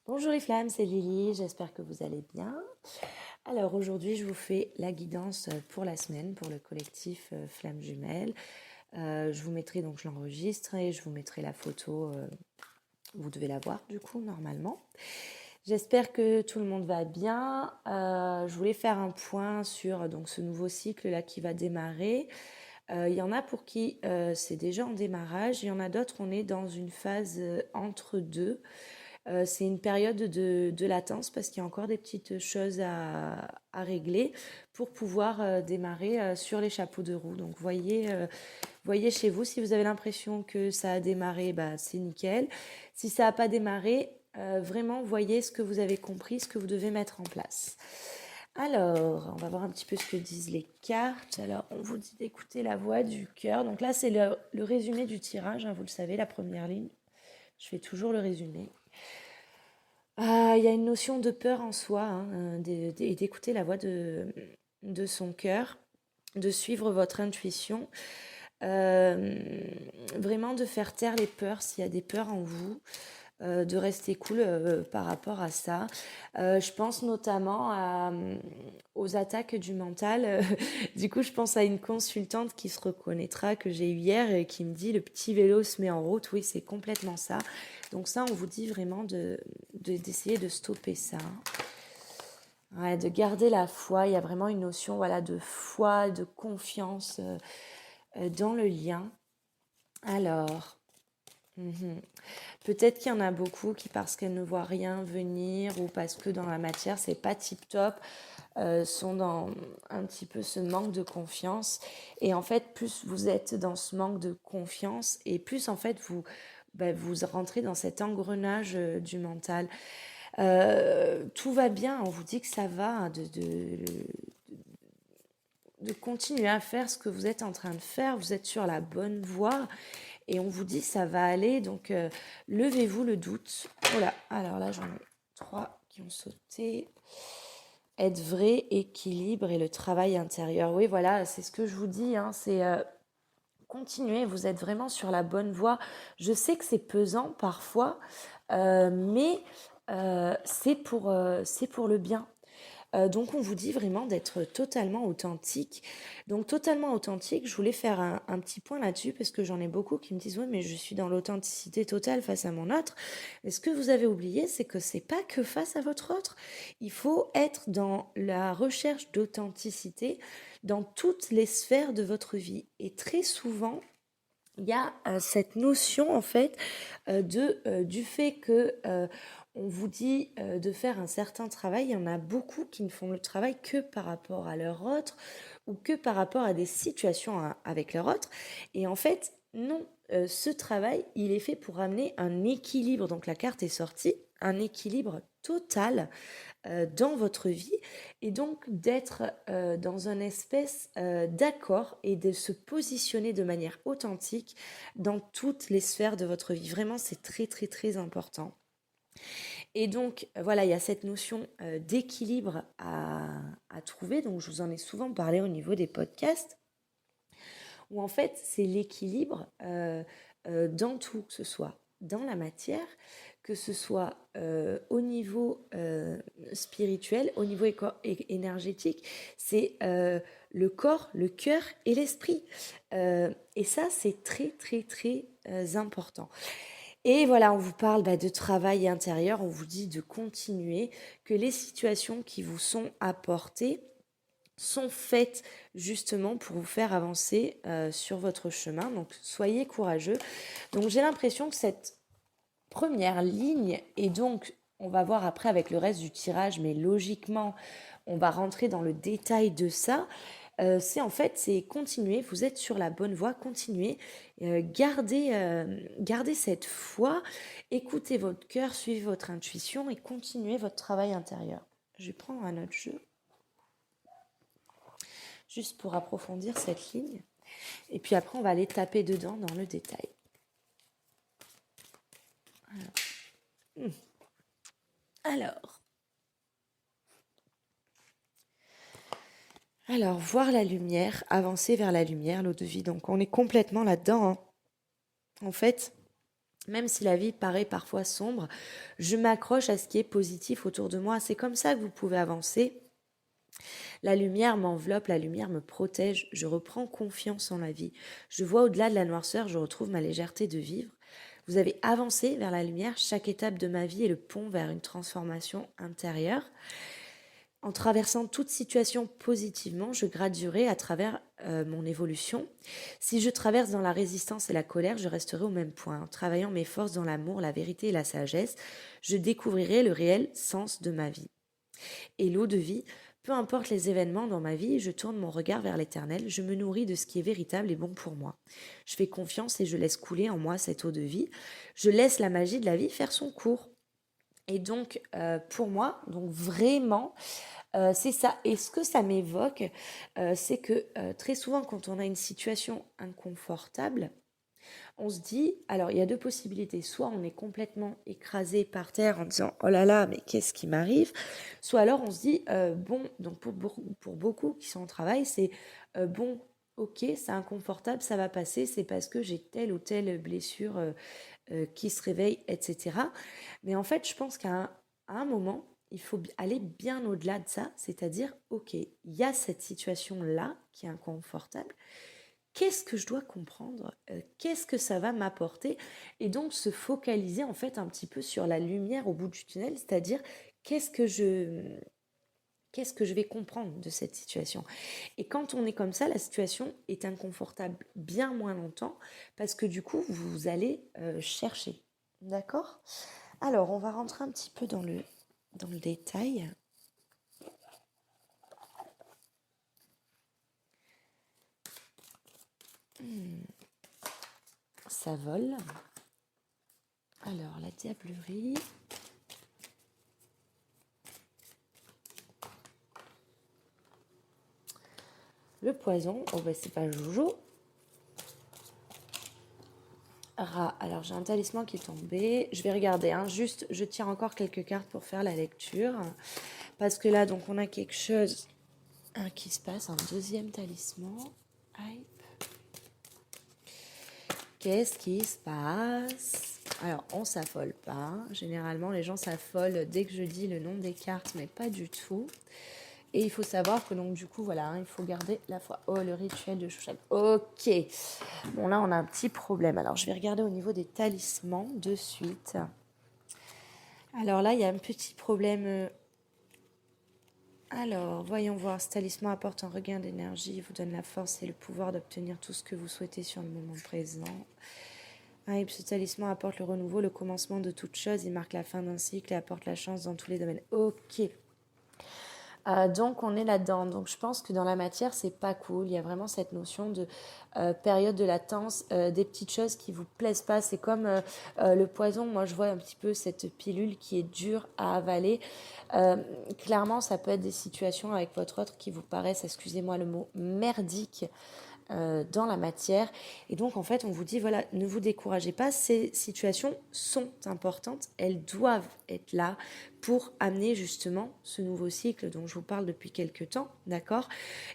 Bonjour les flammes, c'est Lily, j'espère que vous allez bien. Alors aujourd'hui je vous fais la guidance pour la semaine pour le collectif Flammes Jumelles. Je vous mettrai donc, je l'enregistre et je vous mettrai la photo, vous devez la voir du coup normalement. J'espère que tout le monde va bien. Je voulais faire un point sur donc, ce nouveau cycle là qui va démarrer. Il y en a pour qui c'est déjà en démarrage, il y en a d'autres, on est dans une phase entre deux. C'est une période de latence parce qu'il y a encore des petites choses à régler pour pouvoir démarrer sur les chapeaux de roue. Donc voyez chez vous, si vous avez l'impression que ça a démarré, bah, c'est nickel. Si ça n'a pas démarré, vraiment voyez ce que vous avez compris, ce que vous devez mettre en place. Alors, on va voir un petit peu ce que disent les cartes. Alors, on vous dit d'écouter la voix du cœur. Donc là, c'est le résumé du tirage, hein, vous le savez, la première ligne. Je fais toujours le résumé. Il y a une notion de peur en soi, hein, et d'écouter la voix de son cœur, de suivre votre intuition, euh, vraiment de faire taire les peurs s'il y a des peurs en vous, de rester cool par rapport à ça. Je pense notamment aux attaques du mental. Du coup, je pense à une consultante qui se reconnaîtra que j'ai eu hier et qui me dit le petit vélo se met en route. Oui, c'est complètement ça. Donc ça, on vous dit vraiment d'essayer de stopper ça. Ouais, de garder la foi. Il y a vraiment une notion voilà, de foi, de confiance dans le lien. Alors, peut-être qu'il y en a beaucoup qui, parce qu'elles ne voient rien venir ou parce que dans la matière, c'est pas tip top, sont dans un petit peu ce manque de confiance. Et en fait, plus vous êtes dans ce manque de confiance et plus en fait vous rentrez dans cet engrenage du mental. Tout va bien, on vous dit que ça va, hein, de continuer à faire ce que vous êtes en train de faire, vous êtes sur la bonne voie et on vous dit ça va aller, donc levez-vous le doute. Voilà, alors là j'en ai 3 qui ont sauté. Être vrai, équilibre et le travail intérieur. Oui, voilà, c'est ce que je vous dis, hein, c'est continuer, vous êtes vraiment sur la bonne voie. Je sais que c'est pesant parfois, mais c'est pour le bien. Donc on vous dit vraiment d'être totalement authentique. Donc totalement authentique, je voulais faire un petit point là-dessus parce que j'en ai beaucoup qui me disent oui mais je suis dans l'authenticité totale face à mon autre. Mais ce que vous avez oublié, c'est que c'est pas que face à votre autre. Il faut être dans la recherche d'authenticité dans toutes les sphères de votre vie. Et très souvent, il y a cette notion en fait du fait que on vous dit de faire un certain travail. Il y en a beaucoup qui ne font le travail que par rapport à leur autre ou que par rapport à des situations avec leur autre. Et en fait, non, ce travail, il est fait pour amener un équilibre. Donc la carte est sortie, un équilibre total dans votre vie et donc d'être dans un espèce d'accord et de se positionner de manière authentique dans toutes les sphères de votre vie. Vraiment, c'est très très très important. Et donc, voilà, il y a cette notion d'équilibre à trouver. Donc, je vous en ai souvent parlé au niveau des podcasts, où en fait, c'est l'équilibre dans tout, que ce soit dans la matière, que ce soit au niveau spirituel, au niveau énergétique, c'est le corps, le cœur et l'esprit. Et ça, c'est très, très, très important. Et voilà, on vous parle de travail intérieur, on vous dit de continuer, que les situations qui vous sont apportées sont faites justement pour vous faire avancer sur votre chemin. Donc soyez courageux. Donc j'ai l'impression que cette première ligne, et donc on va voir après avec le reste du tirage, mais logiquement on va rentrer dans le détail de ça, c'est en fait, c'est continuer, vous êtes sur la bonne voie, continuez, gardez cette foi, écoutez votre cœur, suivez votre intuition et continuez votre travail intérieur. Je vais prendre un autre jeu, juste pour approfondir cette ligne, et puis après on va aller taper dedans dans le détail. Alors, alors, voir la lumière, avancer vers la lumière, l'eau de vie. Donc, on est complètement là-dedans, hein. En fait, Même si la vie paraît parfois sombre, je m'accroche à ce qui est positif autour de moi. C'est comme ça que vous pouvez avancer. La lumière m'enveloppe, la lumière me protège, je reprends confiance en la vie. Je vois au-delà de la noirceur, je retrouve ma légèreté de vivre. Vous avez avancé vers la lumière, chaque étape de ma vie est le pont vers une transformation intérieure. En traversant toute situation positivement, je graduerai à travers mon évolution. Si je traverse dans la résistance et la colère, je resterai au même point. En travaillant mes forces dans l'amour, la vérité et la sagesse, je découvrirai le réel sens de ma vie. Et l'eau de vie, peu importe les événements dans ma vie, je tourne mon regard vers l'éternel, je me nourris de ce qui est véritable et bon pour moi. Je fais confiance et je laisse couler en moi cette eau de vie. Je laisse la magie de la vie faire son cours. Et donc, pour moi, donc vraiment, c'est ça. Et ce que ça m'évoque, c'est que très souvent, quand on a une situation inconfortable, on se dit, alors il y a deux possibilités, soit on est complètement écrasé par terre en disant oh là là, mais qu'est-ce qui m'arrive, soit alors on se dit, bon, donc pour beaucoup qui sont au travail, c'est bon, ok, c'est inconfortable, ça va passer, c'est parce que j'ai telle ou telle blessure qui se réveille, etc. Mais en fait, je pense à un moment, il faut aller bien au-delà de ça, c'est-à-dire, ok, il y a cette situation-là qui est inconfortable, qu'est-ce que je dois comprendre, qu'est-ce que ça va m'apporter, et donc se focaliser en fait un petit peu sur la lumière au bout du tunnel, c'est-à-dire qu'est-ce que je qu'est-ce que je vais comprendre de cette situation. Et quand on est comme ça, la situation est inconfortable bien moins longtemps parce que du coup, vous allez chercher. D'accord? Alors, on va rentrer un petit peu dans le détail. Ça vole. Alors, la diablerie. Le poison. Oh, ben, c'est pas Jojo. Rat. Alors, j'ai un talisman qui est tombé. Je vais regarder. Hein. Juste, je tire encore quelques cartes pour faire la lecture. Parce que là, donc, on a quelque chose qui se passe. Un deuxième talisman. Aïe. Qu'est-ce qui se passe? Alors, on s'affole pas. Généralement, les gens s'affolent dès que je dis le nom des cartes, mais pas du tout. Et il faut savoir que donc du coup, voilà, hein, il faut garder la foi. Oh, le rituel de Shushan. Ok. Bon, là, on a un petit problème. Alors, je vais regarder au niveau des talismans de suite. Alors là, il y a un petit problème. Alors, voyons voir. Ce talisman apporte un regain d'énergie, vous donne la force et le pouvoir d'obtenir tout ce que vous souhaitez sur le moment présent. Ce talisman apporte le renouveau, le commencement de toute chose. Il marque la fin d'un cycle et apporte la chance dans tous les domaines. Ok. Donc on est là-dedans. Donc je pense que dans la matière, c'est pas cool. Il y a vraiment cette notion de période de latence, des petites choses qui vous plaisent pas. C'est comme le poison. Moi, je vois un petit peu cette pilule qui est dure à avaler. Clairement, ça peut être des situations avec votre autre qui vous paraissent, excusez-moi le mot, merdiques dans la matière. Et donc, en fait, on vous dit, voilà, ne vous découragez pas, ces situations sont importantes, elles doivent être là pour amener justement ce nouveau cycle dont je vous parle depuis quelques temps, d'accord?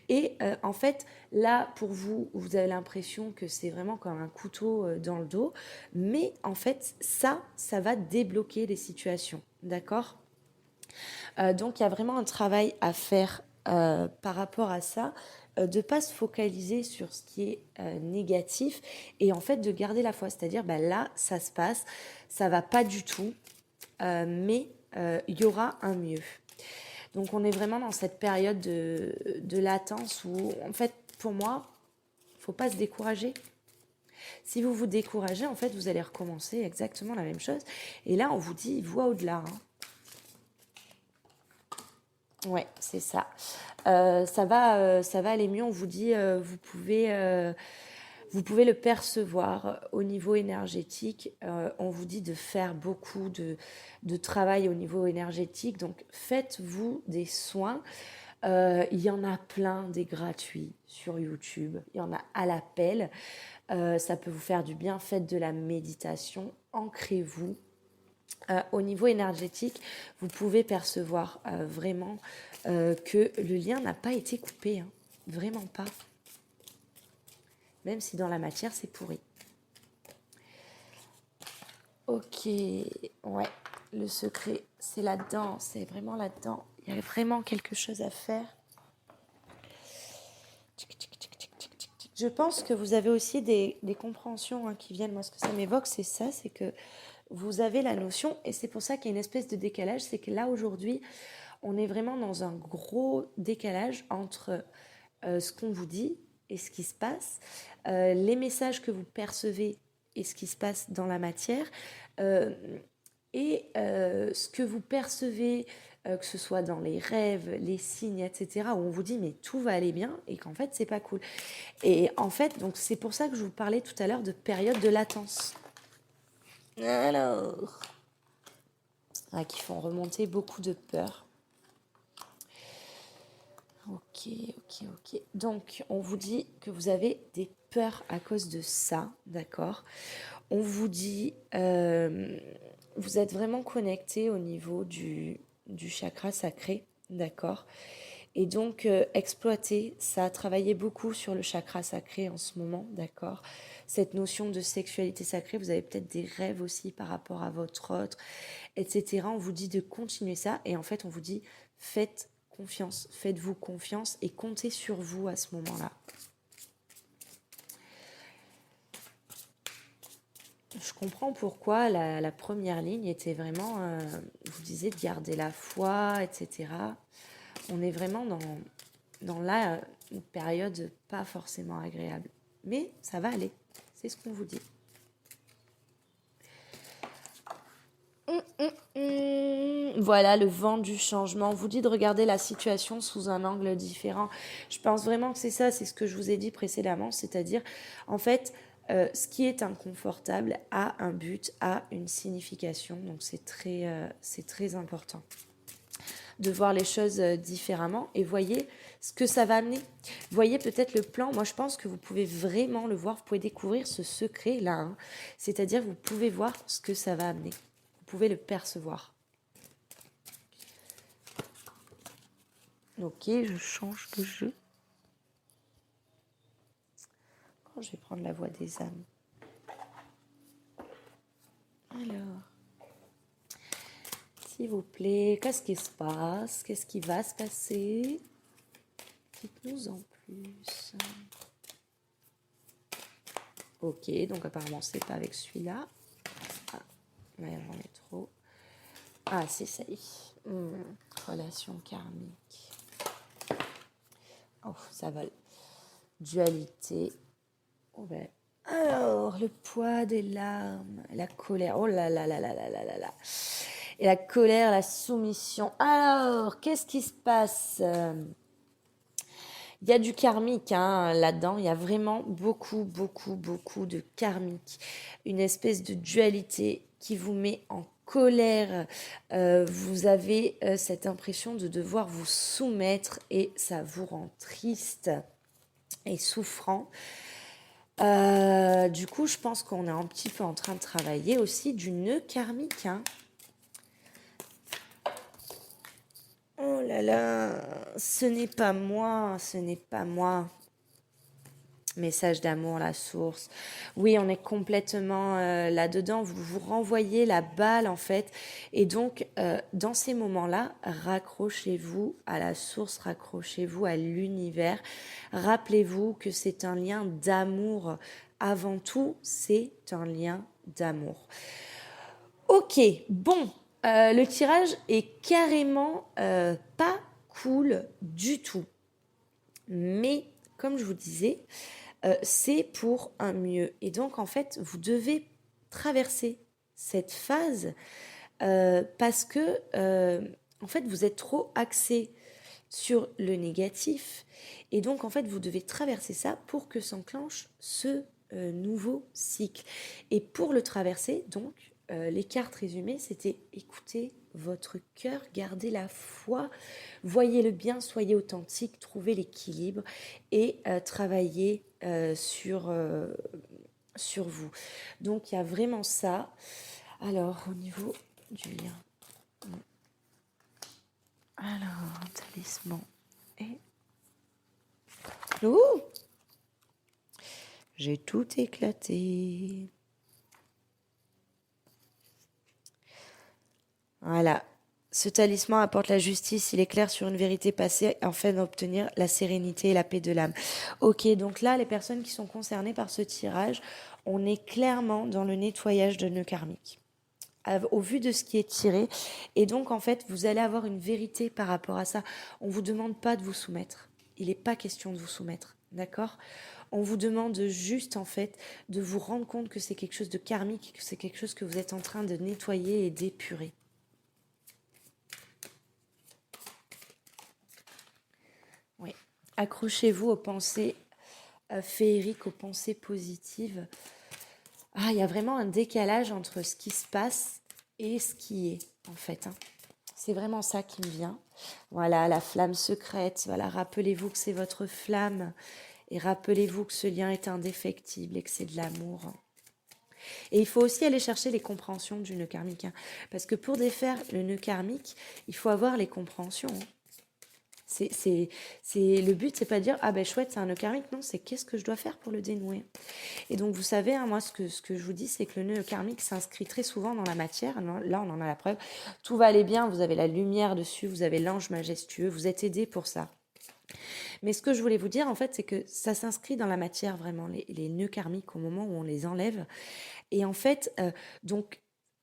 Et en fait, là, pour vous, vous avez l'impression que c'est vraiment comme un couteau dans le dos, mais en fait, ça va débloquer les situations, d'accord? Donc, il y a vraiment un travail à faire par rapport à ça, de ne pas se focaliser sur ce qui est négatif et en fait de garder la foi. C'est-à-dire, bah, là, ça se passe, ça va pas du tout, mais il y aura un mieux. Donc, on est vraiment dans cette période de latence où, en fait, pour moi, il ne faut pas se décourager. Si vous vous découragez, en fait, vous allez recommencer exactement la même chose. Et là, on vous dit, voie au-delà. Hein. Ouais, c'est ça. Ça va aller mieux. On vous dit, vous pouvez le percevoir au niveau énergétique. On vous dit de faire beaucoup de travail au niveau énergétique. Donc, faites-vous des soins. Il y en a plein des gratuits sur YouTube. Il y en a à l'appel. Ça peut vous faire du bien. Faites de la méditation. Ancrez-vous. Au niveau énergétique, vous pouvez percevoir vraiment que le lien n'a pas été coupé, hein. Vraiment pas. Même si dans la matière, c'est pourri. Ok, ouais, le secret, c'est là-dedans, c'est vraiment là-dedans. Il y a vraiment quelque chose à faire. Tic, tic, tic, tic, tic, tic, tic. Je pense que vous avez aussi des compréhensions qui viennent. Moi, ce que ça m'évoque, c'est ça, c'est que vous avez la notion, et c'est pour ça qu'il y a une espèce de décalage, c'est que là, aujourd'hui, on est vraiment dans un gros décalage entre ce qu'on vous dit et ce qui se passe, les messages que vous percevez et ce qui se passe dans la matière, euh, et ce que vous percevez, que ce soit dans les rêves, les signes, etc., où on vous dit mais tout va aller bien et qu'en fait c'est pas cool. Et en fait, donc c'est pour ça que je vous parlais tout à l'heure de période de latence. Alors, qui font remonter beaucoup de peur. Ok, ok, ok. Donc, on vous dit que vous avez des peurs à cause de ça, d'accord? On vous dit, vous êtes vraiment connecté au niveau du chakra sacré, d'accord? Et donc, exploitez ça, travaillez beaucoup sur le chakra sacré en ce moment, d'accord? Cette notion de sexualité sacrée, vous avez peut-être des rêves aussi par rapport à votre autre, etc. On vous dit de continuer ça et en fait, on vous dit faites confiance, faites-vous confiance et comptez sur vous à ce moment-là. Je comprends pourquoi la première ligne était vraiment, vous disiez de garder la foi, etc. On est vraiment dans là une période pas forcément agréable. Mais ça va aller, c'est ce qu'on vous dit. Voilà le vent du changement. On vous dit de regarder la situation sous un angle différent. Je pense vraiment que c'est ça, c'est ce que je vous ai dit précédemment, c'est-à-dire, en fait, ce qui est inconfortable a un but, a une signification. Donc c'est très important de voir les choses différemment et voyez ce que ça va amener. Voyez peut-être le plan. Moi, je pense que vous pouvez vraiment le voir. Vous pouvez découvrir ce secret-là. Hein. C'est-à-dire, vous pouvez voir ce que ça va amener. Vous pouvez le percevoir. Ok, je change de jeu. Je vais prendre la voix des âmes. Alors, s'il vous plaît, qu'est-ce qui se passe? Qu'est-ce qui va se passer? Dites-nous en plus. Ok, donc apparemment c'est pas avec celui-là. Ah, mais j'en ai trop. Ah, c'est ça y est. Relation karmique. Oh, ça vole. Dualité. Oh ben. Alors, le poids des larmes, la colère. Oh là là là là là là là là. Et la colère, la soumission. Alors, qu'est-ce qui se passe? Il y a du karmique là-dedans. Il y a vraiment beaucoup, beaucoup, beaucoup de karmique. Une espèce de dualité qui vous met en colère. Vous avez cette impression de devoir vous soumettre et ça vous rend triste et souffrant. Du coup, je pense qu'on est un petit peu en train de travailler aussi du nœud karmique. Oh là là, ce n'est pas moi, ce n'est pas moi. Message d'amour, la source. Oui, on est complètement là-dedans. Vous vous renvoyez la balle en fait. Et donc, dans ces moments-là, raccrochez-vous à la source, raccrochez-vous à l'univers. Rappelez-vous que c'est un lien d'amour. Avant tout, c'est un lien d'amour. Ok, bon, le tirage est carrément pas cool du tout. Mais, comme je vous disais, c'est pour un mieux. Et donc, en fait, vous devez traverser cette phase parce que, en fait, vous êtes trop axé sur le négatif. Et donc, en fait, vous devez traverser ça pour que s'enclenche ce nouveau cycle. Et pour le traverser, donc, les cartes résumées, c'était écouter votre cœur, gardez la foi, voyez le bien, soyez authentique, trouvez l'équilibre et travaillez sur vous. Donc, il y a vraiment ça. Alors, au niveau du lien. Alors, talisman et... Ouh, j'ai tout éclaté. Voilà. Ce talisman apporte la justice, il éclaire sur une vérité passée afin d'obtenir la sérénité et la paix de l'âme. Ok, donc là, les personnes qui sont concernées par ce tirage, on est clairement dans le nettoyage de nœuds karmiques au vu de ce qui est tiré. Et donc, en fait, vous allez avoir une vérité par rapport à ça. On ne vous demande pas de vous soumettre. Il n'est pas question de vous soumettre. D'accord? On vous demande juste, en fait, de vous rendre compte que c'est quelque chose de karmique, que c'est quelque chose que vous êtes en train de nettoyer et d'épurer. Oui. Accrochez-vous aux pensées féeriques, aux pensées positives. Ah, il y a vraiment un décalage entre ce qui se passe et ce qui est, en fait. C'est vraiment ça qui me vient. Voilà, la flamme secrète. Voilà, rappelez-vous que c'est votre flamme. Et rappelez-vous que ce lien est indéfectible et que c'est de l'amour. Et il faut aussi aller chercher les compréhensions du nœud karmique. Parce que pour défaire le nœud karmique, il faut avoir les compréhensions. Le but, c'est pas de dire ah ben chouette, c'est un nœud karmique. Non, c'est qu'est-ce que je dois faire pour le dénouer. Et donc vous savez, moi ce que je vous dis, c'est que le nœud karmique s'inscrit très souvent dans la matière. Là, on en a la preuve. Tout va aller bien, vous avez la lumière dessus, vous avez l'ange majestueux, vous êtes aidé pour ça. Mais ce que je voulais vous dire, en fait, c'est que ça s'inscrit dans la matière vraiment, les nœuds karmiques au moment où on les enlève. Et en fait, donc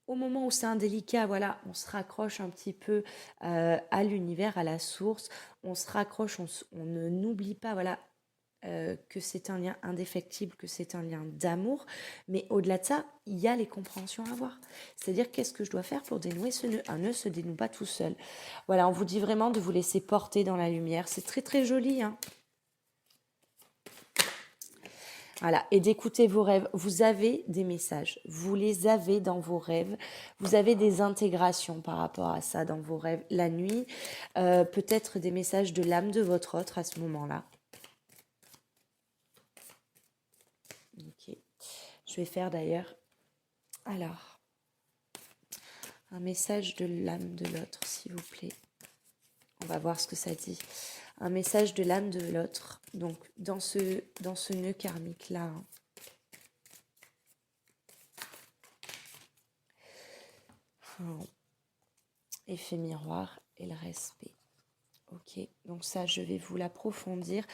au moment où c'est indélicat, voilà, on se raccroche un petit peu à l'univers, à la source, on se raccroche, on ne n'oublie pas, voilà, que c'est un lien indéfectible, que c'est un lien d'amour, mais au-delà de ça, il y a les compréhensions à avoir. C'est-à-dire, qu'est-ce que je dois faire pour dénouer ce nœud? Un nœud se dénoue pas tout seul. Voilà, on vous dit vraiment de vous laisser porter dans la lumière. C'est très très joli, hein. Voilà, et d'écouter vos rêves. Vous avez des messages, vous les avez dans vos rêves. Vous avez des intégrations par rapport à ça dans vos rêves. La nuit, peut-être des messages de l'âme de votre autre à ce moment-là. Ok. Je vais faire d'ailleurs, alors, un message de l'âme de l'autre, s'il vous plaît. On va voir ce que ça dit. Un message de l'âme de l'autre, donc dans ce nœud karmique-là. Effet miroir et le respect. Ok, donc ça, je vais vous l'approfondir.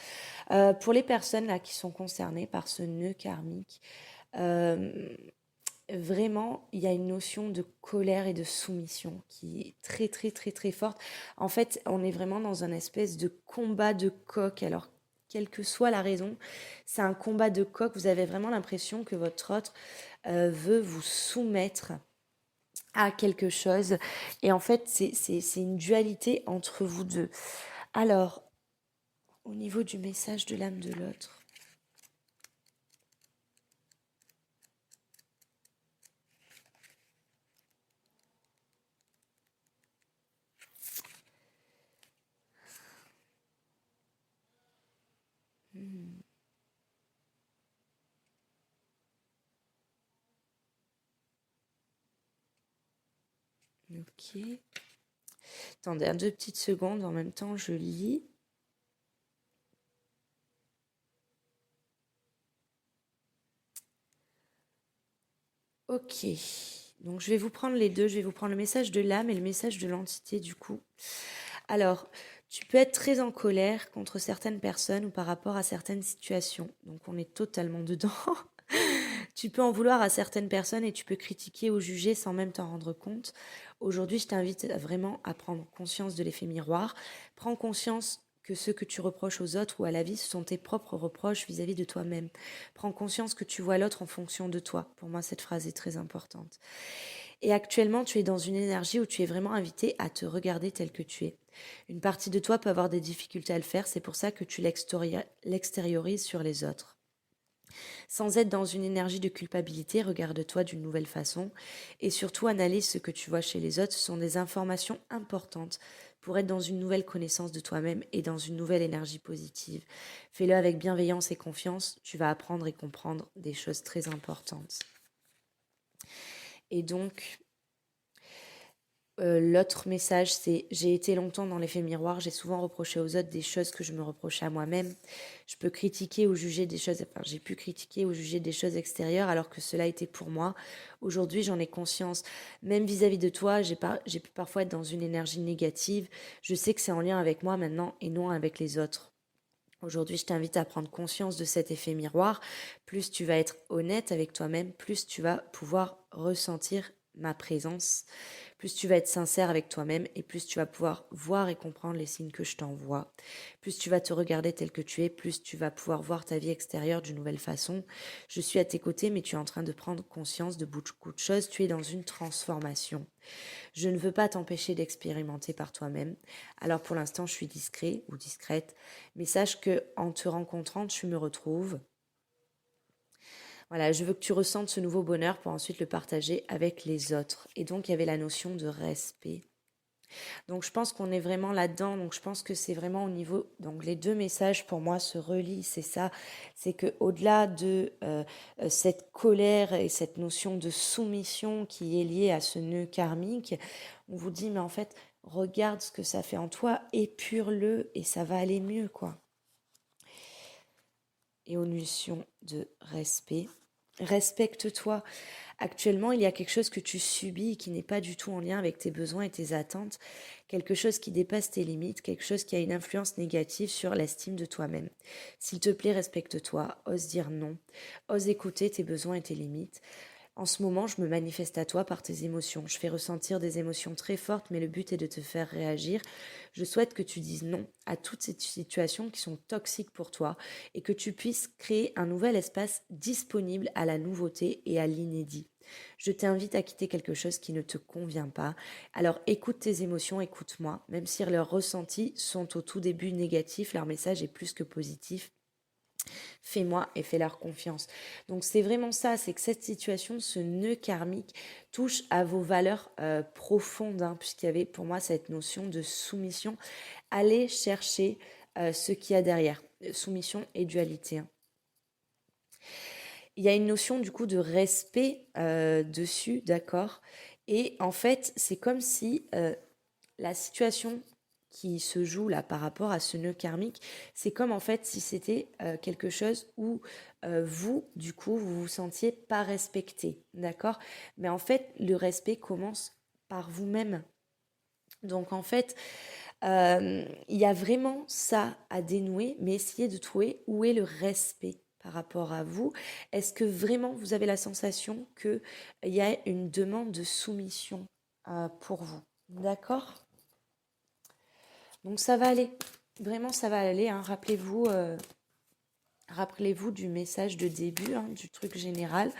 Pour les personnes là qui sont concernées par ce nœud karmique, vraiment, il y a une notion de colère et de soumission qui est très, très, très, très forte. En fait, on est vraiment dans un espèce de combat de coq. Alors, quelle que soit la raison, c'est un combat de coq. Vous avez vraiment l'impression que votre autre veut vous soumettre à quelque chose. Et en fait, c'est une dualité entre vous deux. Alors, au niveau du message de l'âme de l'autre, ok. Attendez, 2 petites secondes, en même temps je lis. Ok, donc je vais vous prendre les deux, je vais vous prendre le message de l'âme et le message de l'entité du coup. Alors, tu peux être très en colère contre certaines personnes ou par rapport à certaines situations, donc on est totalement dedans. Tu peux en vouloir à certaines personnes et tu peux critiquer ou juger sans même t'en rendre compte. Aujourd'hui, je t'invite vraiment à prendre conscience de l'effet miroir. Prends conscience que ce que tu reproches aux autres ou à la vie, ce sont tes propres reproches vis-à-vis de toi-même. Prends conscience que tu vois l'autre en fonction de toi. Pour moi, cette phrase est très importante. Et actuellement, tu es dans une énergie où tu es vraiment invité à te regarder tel que tu es. Une partie de toi peut avoir des difficultés à le faire, c'est pour ça que tu l'extériorises sur les autres. Sans être dans une énergie de culpabilité, regarde-toi d'une nouvelle façon et surtout analyse ce que tu vois chez les autres. Ce sont des informations importantes pour être dans une nouvelle connaissance de toi-même et dans une nouvelle énergie positive. Fais-le avec bienveillance et confiance, tu vas apprendre et comprendre des choses très importantes. Et donc, L'autre message, c'est j'ai été longtemps dans l'effet miroir, j'ai souvent reproché aux autres des choses que je me reprochais à moi-même. Je peux critiquer ou juger des choses, enfin, j'ai pu critiquer ou juger des choses extérieures alors que cela était pour moi. Aujourd'hui, j'en ai conscience. Même vis-à-vis de toi, j'ai pu parfois être dans une énergie négative. Je sais que c'est en lien avec moi maintenant et non avec les autres. Aujourd'hui, je t'invite à prendre conscience de cet effet miroir. Plus tu vas être honnête avec toi-même, plus tu vas pouvoir ressentir ma présence, plus tu vas être sincère avec toi-même et plus tu vas pouvoir voir et comprendre les signes que je t'envoie. Plus tu vas te regarder tel que tu es, plus tu vas pouvoir voir ta vie extérieure d'une nouvelle façon. Je suis à tes côtés, mais tu es en train de prendre conscience de beaucoup de choses. Tu es dans une transformation. Je ne veux pas t'empêcher d'expérimenter par toi-même. Alors pour l'instant, je suis discret ou discrète, mais sache que en te rencontrant, tu me retrouves. Voilà, je veux que tu ressentes ce nouveau bonheur pour ensuite le partager avec les autres. Et donc, il y avait la notion de respect. Donc, je pense qu'on est vraiment là-dedans. Donc, je pense que c'est vraiment au niveau. Donc, les deux messages pour moi se relient. C'est ça. C'est que au-delà de cette colère et cette notion de soumission qui est liée à ce nœud karmique, on vous dit, mais en fait, regarde ce que ça fait en toi, épure-le et ça va aller mieux, quoi. Et aux notions de respect. Respecte-toi. Actuellement, il y a quelque chose que tu subis qui n'est pas du tout en lien avec tes besoins et tes attentes, quelque chose qui dépasse tes limites, quelque chose qui a une influence négative sur l'estime de toi-même. S'il te plaît, respecte-toi, ose dire non, ose écouter tes besoins et tes limites. En ce moment, je me manifeste à toi par tes émotions. Je fais ressentir des émotions très fortes, mais le but est de te faire réagir. Je souhaite que tu dises non à toutes ces situations qui sont toxiques pour toi et que tu puisses créer un nouvel espace disponible à la nouveauté et à l'inédit. Je t'invite à quitter quelque chose qui ne te convient pas. Alors écoute tes émotions, écoute-moi. Même si leurs ressentis sont au tout début négatifs, leur message est plus que positif. Fais-moi et fais-leur confiance. Donc c'est vraiment ça, c'est que cette situation, ce nœud karmique, touche à vos valeurs profondes, hein, puisqu'il y avait pour moi cette notion de soumission. Allez chercher ce qu'il y a derrière, soumission et dualité. Hein. Il y a une notion du coup de respect dessus, d'accord. Et en fait, c'est comme si la situation qui se joue là par rapport à ce nœud karmique, c'est comme en fait si c'était quelque chose où vous, du coup, vous vous sentiez pas respecté, d'accord? Mais en fait, le respect commence par vous-même. Donc en fait, il y a vraiment ça à dénouer, mais essayez de trouver où est le respect par rapport à vous. Est-ce que vraiment vous avez la sensation qu'il y a une demande de soumission pour vous? D'accord? Donc ça va aller. Vraiment, ça va aller. Hein. Rappelez-vous du message de début, hein, du truc général.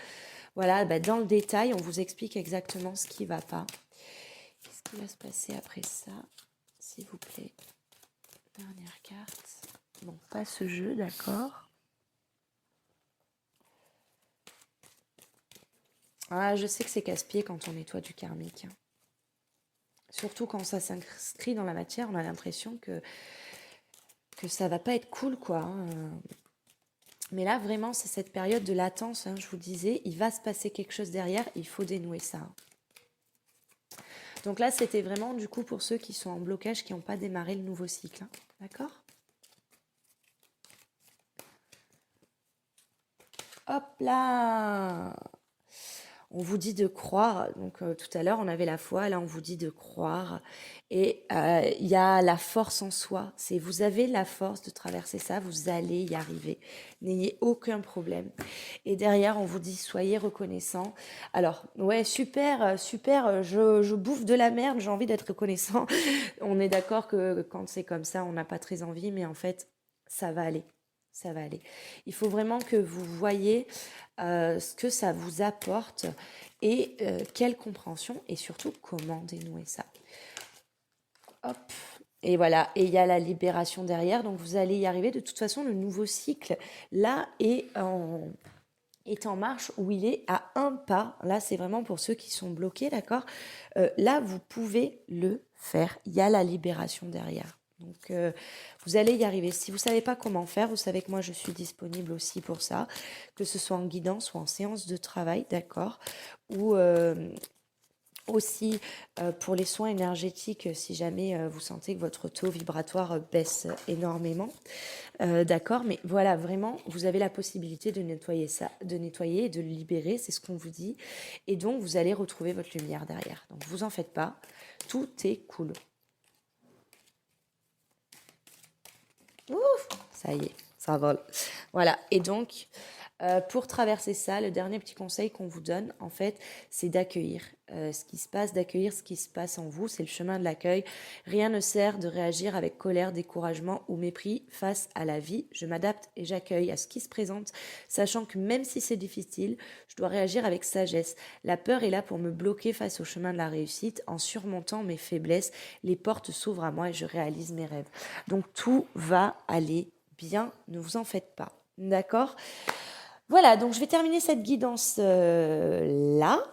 Voilà, bah, dans le détail, on vous explique exactement ce qui ne va pas. Qu'est-ce qui va se passer après ça, s'il vous plaît? Dernière carte. Bon, pas ce jeu, d'accord. Ah, je sais que c'est casse-pied quand on nettoie du karmique. Hein. Surtout quand ça s'inscrit dans la matière, on a l'impression que ça va pas être cool, quoi. Hein. Mais là, vraiment, c'est cette période de latence, hein, je vous disais, il va se passer quelque chose derrière, il faut dénouer ça. Donc là, c'était vraiment, du coup, pour ceux qui sont en blocage, qui n'ont pas démarré le nouveau cycle. Hein. D'accord ? Hop là! On vous dit de croire. Donc tout à l'heure, on avait la foi. Là, on vous dit de croire. Et il y a la force en soi. C'est vous avez la force de traverser ça. Vous allez y arriver. N'ayez aucun problème. Et derrière, on vous dit soyez reconnaissant. Alors ouais, super, super. Je bouffe de la merde. J'ai envie d'être reconnaissant. On est d'accord que quand c'est comme ça, on n'a pas très envie. Mais en fait, ça va aller. Ça va aller. Il faut vraiment que vous voyez ce que ça vous apporte et quelle compréhension et surtout comment dénouer ça. Hop. Et voilà, et il y a la libération derrière, donc vous allez y arriver. De toute façon, le nouveau cycle, là, est en marche où il est à un pas. Là, c'est vraiment pour ceux qui sont bloqués, d'accord. Là, vous pouvez le faire. Il y a la libération derrière. Donc, vous allez y arriver. Si vous ne savez pas comment faire, vous savez que moi, je suis disponible aussi pour ça, que ce soit en guidance ou en séance de travail, d'accord, ou Aussi, pour les soins énergétiques, si jamais vous sentez que votre taux vibratoire baisse énormément. D'accord, mais voilà, vraiment, vous avez la possibilité de nettoyer ça, de nettoyer et de le libérer, c'est ce qu'on vous dit. Et donc, vous allez retrouver votre lumière derrière. Donc, vous en faites pas, tout est cool. Ouf, ça y est, ça vole. Voilà, et donc, pour traverser ça, le dernier petit conseil qu'on vous donne, en fait, c'est d'accueillir ce qui se passe, d'accueillir ce qui se passe en vous. C'est le chemin de l'accueil. Rien ne sert de réagir avec colère, découragement ou mépris face à la vie. Je m'adapte et j'accueille à ce qui se présente, sachant que même si c'est difficile, je dois réagir avec sagesse. La peur est là pour me bloquer face au chemin de la réussite. En surmontant mes faiblesses, les portes s'ouvrent à moi et je réalise mes rêves. Donc tout va aller bien, ne vous en faites pas. D'accord? Voilà, donc je vais terminer cette guidance là.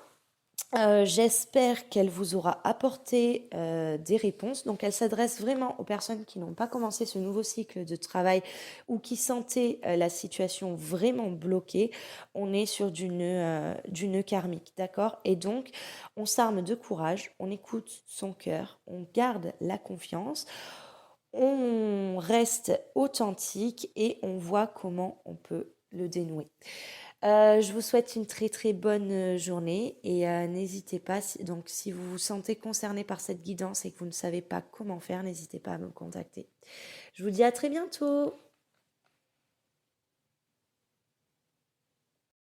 J'espère qu'elle vous aura apporté des réponses. Donc, elle s'adresse vraiment aux personnes qui n'ont pas commencé ce nouveau cycle de travail ou qui sentaient la situation vraiment bloquée. On est sur du nœud karmique, d'accord? Et donc, on s'arme de courage, on écoute son cœur, on garde la confiance, on reste authentique et on voit comment on peut le dénouer. Je vous souhaite une très très bonne journée et n'hésitez pas, donc si vous vous sentez concerné par cette guidance et que vous ne savez pas comment faire, n'hésitez pas à me contacter. Je vous dis à très bientôt.